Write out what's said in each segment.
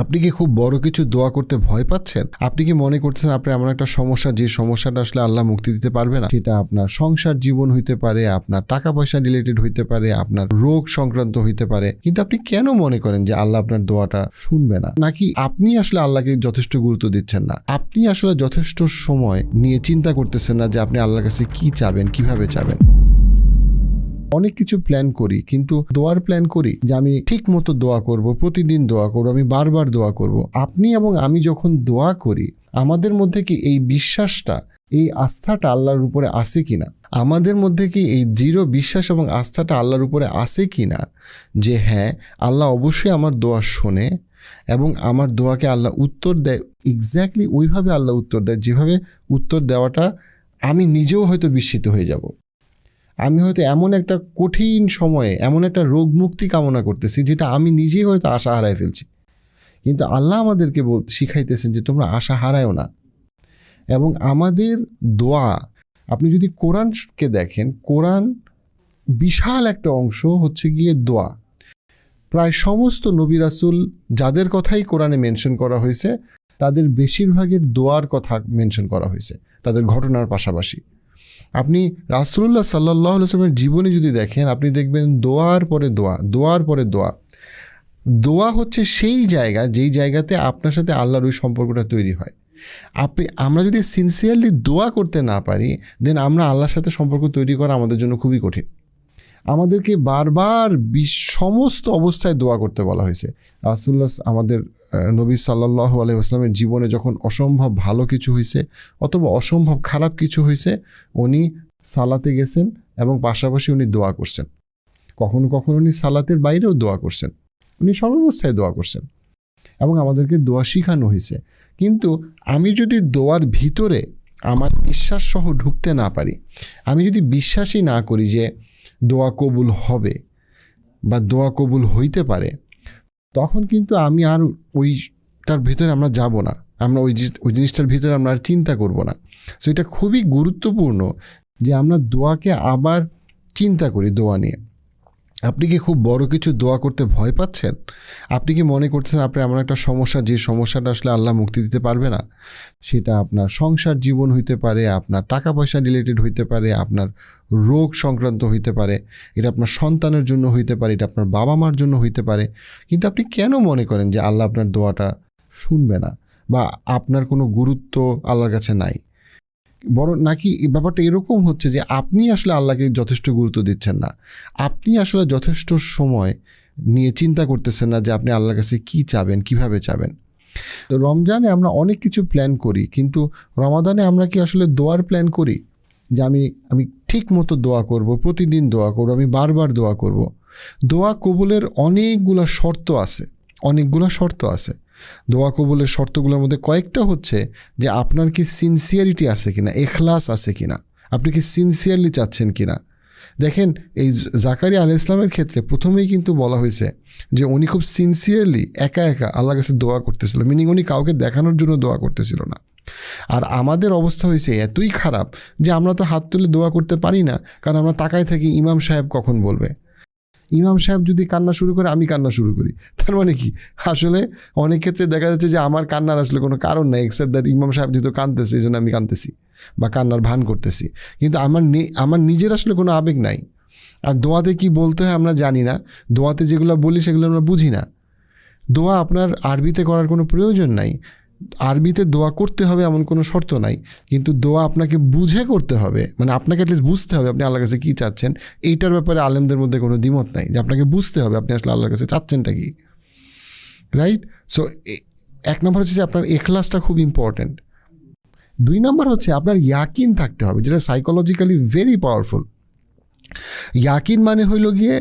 আপনি কি খুব বড় কিছু দোয়া করতে ভয় পাচ্ছেন? আপনি কি মনে করতেছেন আপনার এমন একটা সমস্যা যে সমস্যাটা আসলে আল্লাহ মুক্তি দিতে পারবে না? সেটা আপনার সংসার জীবন হইতে পারে, আপনার টাকা পয়সা রিলেটেড হইতে পারে, আপনার রোগ সংক্রান্ত হইতে পারে। কিন্তু আপনি কেন মনে করেন যে আল্লাহ আপনার দোয়াটা শুনবে না? নাকি আপনি আসলে আল্লাহকে যথেষ্ট গুরুত্ব দিচ্ছেন না? আপনি আসলে যথেষ্ট সময় নিয়ে চিন্তা করতেছেন না যে আপনি আল্লাহর কাছে কি চাবেন, কিভাবে চাবেন? অনেক কিছু প্ল্যান করি, কিন্তু দোয়ার প্ল্যান করি যে আমি ঠিক মতো দোয়া করব, প্রতিদিন দোয়া করব, আমি বারবার দোয়া করব। আপনি এবং আমি যখন দোয়া করি, আমাদের মধ্যে কি এই বিশ্বাসটা, এই আস্থাটা আল্লাহর উপরে আছে কিনা? আমাদের মধ্যে কি এই দৃঢ় বিশ্বাস এবং আস্থাটা আল্লাহর উপরে আছে কিনা যে হ্যাঁ, আল্লাহ অবশ্যই আমার দোয়া শোনে এবং আমার দোয়াকে আল্লাহ উত্তর দেয়, এক্স্যাক্টলি ওইভাবে আল্লাহ উত্তর দেয় যেভাবে উত্তর দেওয়াটা আমি নিজেও হয়তো বিস্মিত হয়ে যাব। আমি হয়তো এমন একটা কঠিন সময়ে এমন একটা রোগ মুক্তি কামনা করতেছি যেটা আমি নিজেই হয়তো আশা হারায় ফেলছি, কিন্তু আল্লাহ আমাদেরকে শিখাইতেছেন যে তোমরা আশা হারায়ও না। এবং আমাদের দোয়া, আপনি যদি কোরআনকে দেখেন, কোরআন বিশাল একটা অংশ হচ্ছে গিয়ে দোয়া। প্রায় সমস্ত নবী রাসূল যাদের কথাই কোরআনে মেনশন করা হয়েছে তাদের বেশিরভাগের দোয়ার কথা মেনশন করা হয়েছে তাদের ঘটনার পাশাপাশি। আপনি রাসূলুল্লাহ সাল্লাল্লাহু আলাইহি ওয়াসাল্লামের জীবনে যদি দেখেন, আপনি দেখবেন দোয়ার পরে দোয়া, দোয়ার পরে দোয়া। দোয়া হচ্ছে সেই জায়গা যেই জায়গাতে আপনার সাথে আল্লাহর ওই সম্পর্কটা তৈরি হয়। আমরা যদি সিনসিয়ারলি দোয়া করতে না পারি, দেন আমরা আল্লাহর সাথে সম্পর্ক তৈরি করা আমাদের জন্য খুবই কঠিন। আমাদেরকে বারবার সমস্ত অবস্থায় দোয়া করতে বলা হয়েছে। রাসূলুল্লাহ আমাদের নবী সাল্লাল্লাহু আলাইহি ওয়াসাল্লামের জীবনে যখন অসম্ভব ভালো কিছু হয়েছে অথবা অসম্ভব খারাপ কিছু হয়েছে, উনি সালাতে গেছেন এবং পাশাপাশি উনি দোয়া করছেন। কখনো কখনো উনি সালাতের বাইরেও দোয়া করছেন, উনি সর্বাবস্থায় দোয়া করছেন এবং আমাদেরকে দোয়া শিখানো হয়েছে। কিন্তু আমি যদি দোয়ার ভিতরে আমার বিশ্বাস সহ ঢুকতে না পারি, আমি যদি বিশ্বাসই না করি যে দোয়া কবুল হবে বা দোয়া কবুল হইতে পারে, তখন কিন্তু আমি আর তার ভিতরে আমরা যাব না, আমরা ওই জিনিসটার ভিতরে আমরা আর চিন্তা করব না। সো এটা খুবই গুরুত্বপূর্ণ যে আমরা দোয়াকে আবার চিন্তা করি দোয়া নিয়ে। আপনি কি খুব বড় কিছু দোয়া করতে ভয় পাচ্ছেন? আপনি কি মনে করতেছেন আপনার এমন একটা সমস্যা যে সমস্যাটা আসলে আল্লাহ মুক্তি দিতে পারবে না? সেটা আপনার সংসার জীবন হইতে পারে, আপনার টাকা পয়সা রিলেটেড হইতে পারে, আপনার রোগ সংক্রান্ত হইতে পারে, এটা আপনার সন্তানের জন্য হইতে পারে, এটা আপনার বাবা মার জন্য হইতে পারে। কিন্তু আপনি কেন মনে করেন যে আল্লাহ আপনার দোয়াটা শুনবে না বা আপনার কোনো গুরুত্ব আল্লাহর কাছে নাই? বড় নাকি এই ব্যাপারটা এরকম হচ্ছে যে আপনি আসলে আল্লাহকে যথেষ্ট গুরুত্ব দিচ্ছেন না, আপনি আসলে যথেষ্ট সময় নিয়ে চিন্তা করতেছেন না যে আপনি আল্লাহর কাছে কী চাবেন, কিভাবে চাবেন। তো রমজানে আমরা অনেক কিছু প্ল্যান করি, কিন্তু রমাদানে আমরা কি আসলে দোয়ার প্ল্যান করি যে আমি ঠিক মতো দোয়া করব, প্রতিদিন দোয়া করব, আমি বারবার দোয়া করব? দোয়া কবুলের অনেকগুলো শর্ত আছে। দোয়া কবুলের শর্তগুলোর মধ্যে কয়েকটা হচ্ছে যে আপনার কি সিনসিয়ারিটি আছে কিনা, এখলাস আছে কিনা, আপনি কি সিনসিয়ারলি চাচ্ছেন কিনা। দেখেন, এই জাকারিয়া আলাইহিস সালামের ক্ষেত্রে প্রথমেই কিন্তু বলা হয়েছে যে উনি খুব সিনসিয়ারলি একা একা আল্লাহর কাছে দোয়া করতেছিল, মিনিং উনি কাউকে দেখানোর জন্য দোয়া করতেছিল না। আর আমাদের অবস্থা হয়েছে এতই খারাপ যে আমরা তো হাত তুলে দোয়া করতে পারি না, কারণ আমরা তাকায় থাকি ইমাম সাহেব কখন বলবে। ইমাম সাহেব যদি কান্না শুরু করে আমি কান্না শুরু করি, তার মানে কি? আসলে অনেক ক্ষেত্রে দেখা যাচ্ছে যে আমার কান্নার আসলে কোনো কারণ নাই, এক্সেপ্ট দ্যাট ইমাম সাহেব যেহেতু কাঁদতেছে এই জন্য আমি কাঁদতেছি বা কান্নার ভান করতেছি, কিন্তু আমার নিজের আসলে কোনো আবেগ নাই। আর দোয়াতে কি বলতে হয় আমরা জানি না, দোয়াতে যেগুলো বলি সেগুলো আমরা বুঝি না। দোয়া আপনার আরবিতে করার কোনো প্রয়োজন নাই, আরবিতে দোয়া করতে হবে এমন কোনো শর্ত নাই, কিন্তু দোয়া আপনাকে বুঝে করতে হবে, মানে আপনাকে অ্যাটলিস্ট বুঝতে হবে আপনি আল্লাহর কাছে কী চাচ্ছেন। এইটার ব্যাপারে আলেমদের মধ্যে কোনো দ্বিমত নাই যে আপনাকে বুঝতে হবে আপনি আসলে আল্লাহর কাছে চাচ্ছেনটা কি, রাইট? সো এক নম্বর হচ্ছে যে আপনার এখলাসটা খুব ইম্পর্ট্যান্ট। 2 নম্বর হচ্ছে আপনার ইয়াকিন থাকতে হবে, যেটা সাইকোলজিক্যালি ভেরি পাওয়ারফুল। ইয়াকিন মানে হইল গিয়ে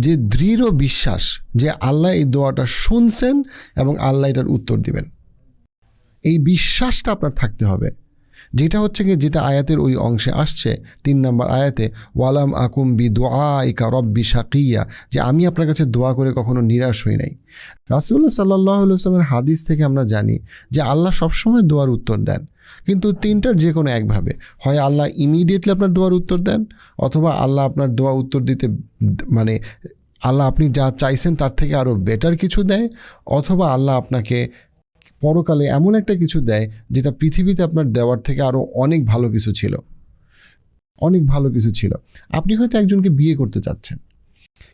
যে দৃঢ় বিশ্বাস যে আল্লাহ এই দোয়াটা শুনছেন এবং আল্লাহ এটার উত্তর দিবেন। এই বিশ্বাসটা আপনার থাকতে হবে, যেটা হচ্ছে কি, যেটা আয়াতের ওই অংশে আসছে 3 নম্বর আয়াতে, ওয়ালাম আকুম বি দুআইকা রব্বি শাকিয়া, যে আমি আপনার কাছে দোয়া করে কখনো নিরাশ হই নাই। রাসূলুল্লাহ সাল্লাল্লাহু আলাইহি ওয়াসাল্লামের হাদিস থেকে আমরা জানি যে আল্লাহ সবসময় দোয়ার উত্তর দেন, কিন্তু 3টার যে কোনো একভাবে, হয় আল্লাহ ইমিডিয়েটলি আপনার দোয়ার উত্তর দেন, অথবা আল্লাহ আপনার দোয়া উত্তর দিতে মানে আল্লাহ আপনি যা চাইছেন তার থেকে আরও বেটার কিছু দেয়, অথবা আল্লাহ আপনাকে পরকালে এমন একটা কিছু দেয় যেটা পৃথিবীতে আপনার দেওয়ার থেকে আরও অনেক ভালো কিছু ছিল, অনেক ভালো কিছু ছিল। আপনি হয়তো একজনকে বিয়ে করতে চাচ্ছেন,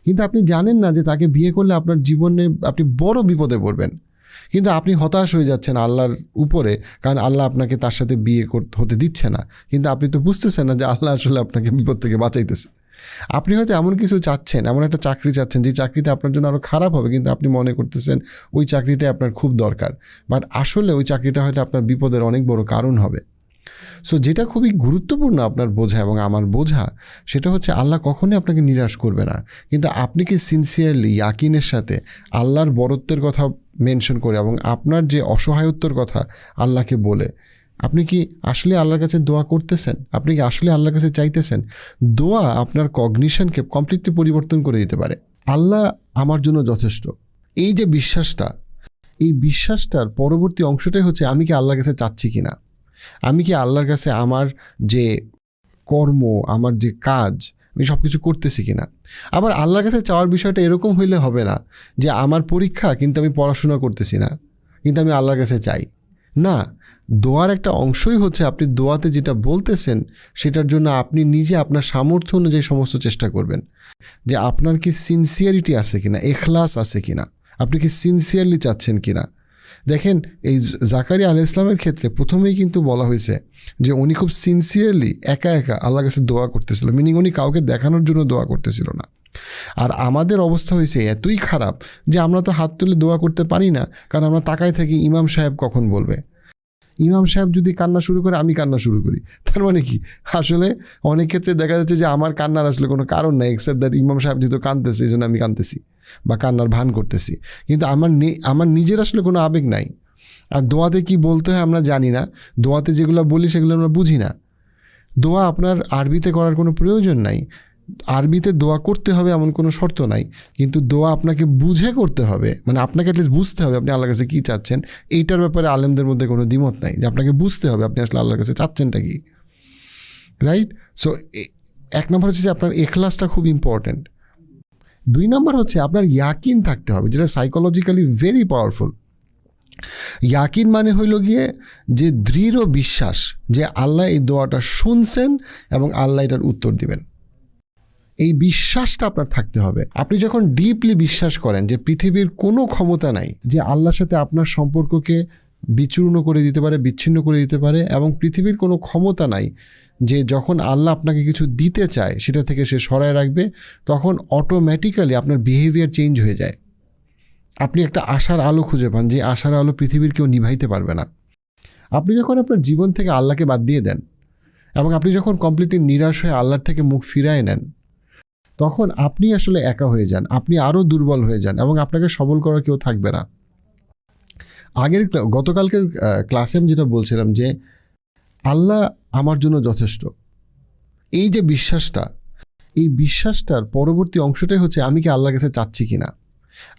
কিন্তু আপনি জানেন না যে তাকে বিয়ে করলে আপনার জীবনে আপনি বড় বিপদে পড়বেন, কিন্তু আপনি হতাশ হয়ে যাচ্ছেন আল্লাহর উপরে, কারণ আল্লাহ আপনাকে তার সাথে বিয়ে হতে দিচ্ছে না। কিন্তু আপনি তো বুঝতেছেন না যে আল্লাহ আসলে আপনাকে বিপদ থেকে বাঁচাইতেছে। আপনি হয়তো এমন কিছু চাচ্ছেন, এমন একটা চাকরি চাচ্ছেন যে চাকরিটা আপনার জন্য আরও খারাপ হবে, কিন্তু আপনি মনে করতেছেন ওই চাকরিটাই আপনার খুব দরকার, বাট আসলে ওই চাকরিটা হয়তো আপনার বিপদের অনেক বড় কারণ হবে। সো যেটা খুবই গুরুত্বপূর্ণ আপনার বোঝা এবং আমার বোঝা, সেটা হচ্ছে আল্লাহ কখনোই আপনাকে নিরাশ করবে না। কিন্তু আপনি কি সিনসিয়ারলি ইয়াকিনের সাথে আল্লাহর বরত্বের কথা মেনশন করে এবং আপনার যে অসহায়ত্বর কথা আল্লাহকে বলে, আপনি কি আসলে আল্লাহর কাছে দোয়া করতেছেন? আপনি কি আসলে আল্লাহর কাছে চাইতেছেন? দোয়া আপনার কগনিশনকে কমপ্লিটলি পরিবর্তন করে দিতে পারে। আল্লাহ আমার জন্য যথেষ্ট, এই যে বিশ্বাসটা, এই বিশ্বাসটার পরবর্তী অংশটাই হচ্ছে আমি কি আল্লাহর কাছে চাচ্ছি কিনা, আমি কি আল্লাহর কাছে আমার যে কর্ম, আমার যে কাজ, আমি সব কিছু করতেছি কিনা। আবার আল্লাহর কাছে চাওয়ার বিষয়টা এরকম হইলে হবে না যে আমার পরীক্ষা কিন্তু আমি পড়াশোনা করতেছি না, কিন্তু আমি আল্লাহর কাছে চাই না। দোয়ার একটা অংশই হচ্ছে আপনি দোয়াতে যেটা বলতেছেন সেটার জন্য আপনি নিজে আপনার সামর্থ্য অনুযায়ী সমস্ত চেষ্টা করবেন, যে আপনার কি সিনসিয়ারিটি আছে কিনা, এখলাস আছে কিনা, আপনি কি সিনসিয়ারলি চাচ্ছেন কিনা। দেখেন, এই জাকারিয়া আলাইহিস সালামের ক্ষেত্রে প্রথমেই কিন্তু বলা হয়েছে যে উনি খুব সিনসিয়ারলি একা একা আল্লাহর কাছে দোয়া করতেছিল, মিনিং উনি কাউকে দেখানোর জন্য দোয়া করতেছিল না। আর আমাদের অবস্থা হয়েছে এতই খারাপ যে আমরা তো হাত তুলে দোয়া করতে পারি না, কারণ আমরা তাকায় থাকি ইমাম সাহেব কখন বলবে। ইমাম সাহেব যদি কান্না শুরু করে আমি কান্না শুরু করি, তার মানে কি আসলে অনেক ক্ষেত্রে দেখা যাচ্ছে যে আমার কান্নার আসলে কোনো কারণ নাই, এক্সেপ্ট দ্যাট ইমাম সাহেব যেহেতু কাঁদতেছে এই জন্য আমি কাঁদতেছি বা কান্নার ভান করতেছি, কিন্তু আমার নিজের আসলে কোনো আবেগ নাই। আর দোয়াতে কি বলতে হয় আমরা জানি না, দোয়াতে যেগুলো বলি সেগুলো আমরা বুঝি না। দোয়া আপনার আরবিতে করার কোনো প্রয়োজন নাই, আরবিতে দোয়া করতে হবে এমন কোনো শর্ত নাই, কিন্তু দোয়া আপনাকে বুঝে করতে হবে, মানে আপনাকে অ্যাটলিস্ট বুঝতে হবে আপনি আল্লাহর কাছে কী চাচ্ছেন। এইটার ব্যাপারে আলেমদের মধ্যে কোনো দ্বিমত নাই যে আপনাকে বুঝতে হবে আপনি আসলে আল্লাহর কাছে চাচ্ছেনটা কি, রাইট? সো এক নম্বর হচ্ছে যে আপনার এখলাসটা খুব ইম্পর্ট্যান্ট। 2 নম্বর হচ্ছে আপনার ইয়াকিন থাকতে হবে, যেটা সাইকোলজিক্যালি ভেরি পাওয়ারফুল। ইয়াকিন মানে হইল গিয়ে যে দৃঢ় বিশ্বাস যে আল্লাহ এই দোয়াটা শুনছেন এবং আল্লাহ এটার উত্তর দিবেন। এই বিশ্বাসটা আপনার থাকতে হবে। আপনি যখন ডিপলি বিশ্বাস করেন যে পৃথিবীর কোনো ক্ষমতা নাই যে আল্লাহর সাথে আপনার সম্পর্ককে বিচূর্ণ করে দিতে পারে, বিচ্ছিন্ন করে দিতে পারে, এবং পৃথিবীর কোনো ক্ষমতা নাই যে যখন আল্লাহ আপনাকে কিছু দিতে চায় সেটা থেকে সে সরায় রাখবে, তখন অটোমেটিক্যালি আপনার বিহেভিয়ার চেঞ্জ হয়ে যায়। আপনি একটা আশার আলো খুঁজে পান, যে আশার আলো পৃথিবীর কেউ নিভাইতে পারবে না। আপনি যখন আপনার জীবন থেকে আল্লাহকে বাদ দিয়ে দেন এবং আপনি যখন কমপ্লিটলি নিরাশ হয়ে আল্লাহর থেকে মুখ ফিরায় নেন, তখন আপনি আসলে একা হয়ে যান, আপনি আরও দুর্বল হয়ে যান এবং আপনাকে সবল করার কেউ থাকবে না। গতকালকের ক্লাসে আমি যেটা বলছিলাম যে আল্লাহ আমার জন্য যথেষ্ট, এই যে বিশ্বাসটা, এই বিশ্বাসটার পরবর্তী অংশটাই হচ্ছে আমি কি আল্লাহর কাছে চাচ্ছি কিনা,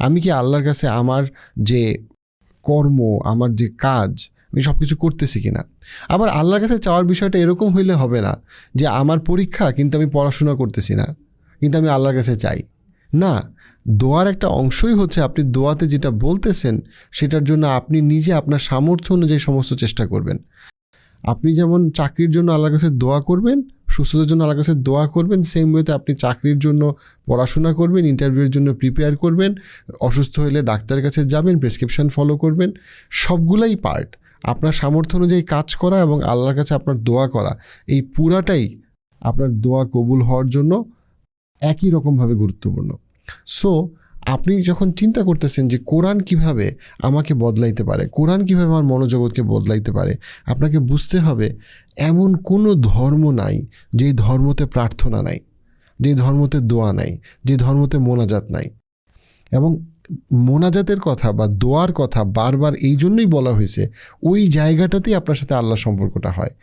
আমি কি আল্লাহর কাছে আমার যে কর্ম, আমার যে কাজ, আমি সব কিছু করতেছি কিনা। আবার আল্লাহর কাছে চাওয়ার বিষয়টা এরকম হইলে হবে না যে আমার পরীক্ষা কিন্তু আমি পড়াশোনা করতেছি না, কিন্তু আমি আল্লাহর কাছে চাই না। দোয়ার একটা অংশই হচ্ছে আপনি দোয়াতে যেটা বলতেছেন সেটার জন্য আপনি নিজে আপনার সামর্থ্য অনুযায়ী সমস্ত চেষ্টা করবেন। আপনি যেমন চাকরির জন্য আল্লাহর কাছে দোয়া করবেন, সুস্থতার জন্য আল্লাহর কাছে দোয়া করবেন, সেম ওয়েতে আপনি চাকরির জন্য পড়াশোনা করবেন, ইন্টারভিউয়ের জন্য প্রিপেয়ার করবেন, অসুস্থ হলে ডাক্তারের কাছে যাবেন, প্রেসক্রিপশন ফলো করবেন। সবগুলাই পার্ট আপনার সামর্থ্য অনুযায়ী কাজ করা এবং আল্লাহর কাছে আপনার দোয়া করা, এই পুরাটাই আপনার দোয়া কবুল হওয়ার জন্য একই রকমভাবে গুরুত্বপূর্ণ। সো আপনি যখন চিন্তা করতেছেন যে কোরআন কিভাবে আমাকে বদলাইতে পারে, কোরআন কিভাবে আমার মনোজগৎকে বদলাইতে পারে, আপনাকে বুঝতে হবে এমন কোনো ধর্ম নাই যে ধর্মতে প্রার্থনা নাই, যে ধর্মতে দোয়া নাই, যে ধর্মতে মোনাজাত নাই। এবং মোনাজাতের কথা বা দোয়ার কথা বারবার এই জন্যই বলা হয়েছে, ওই জায়গাটাতেই আপনার সাথে আল্লাহর সম্পর্কটা হয়।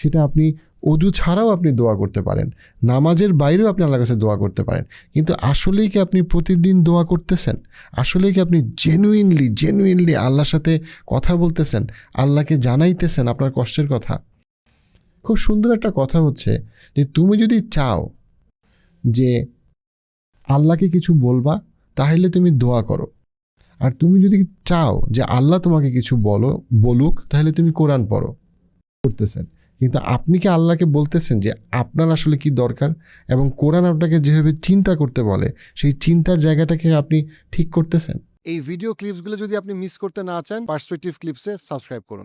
সেটা আপনি অজু ছাড়াও আপনি দোয়া করতে পারেন, নামাজের বাইরেও আপনি আল্লাহর কাছে দোয়া করতে পারেন, কিন্তু আসলেই কি আপনি প্রতিদিন দোয়া করতেছেন? আসলেই কি আপনি জেনুইনলি আল্লাহর সাথে কথা বলতেছেন, আল্লাহকে জানাইতেছেন আপনার কষ্টের কথা? খুব সুন্দর একটা কথা হচ্ছে যে তুমি যদি চাও যে আল্লাহকে কিছু বলবা, তাহলে তুমি দোয়া করো। আর তুমি যদি চাও যে আল্লাহ তোমাকে কিছু বলুক, তাহলে তুমি কোরআন পড়ো। করতেছেন, কিন্তু আপনি কি আল্লাহকে বলতেছেন যে আপনার আসলে কি দরকার? এবং কোরআন আপনাকে যেভাবে চিন্তা করতে বলে, সেই চিন্তার জায়গাটাকে আপনি ঠিক করতেছেন? এই ভিডিও ক্লিপসগুলো যদি আপনি মিস করতে না চান, পার্সপেক্টিভ ক্লিপসে সাবস্ক্রাইব করুন।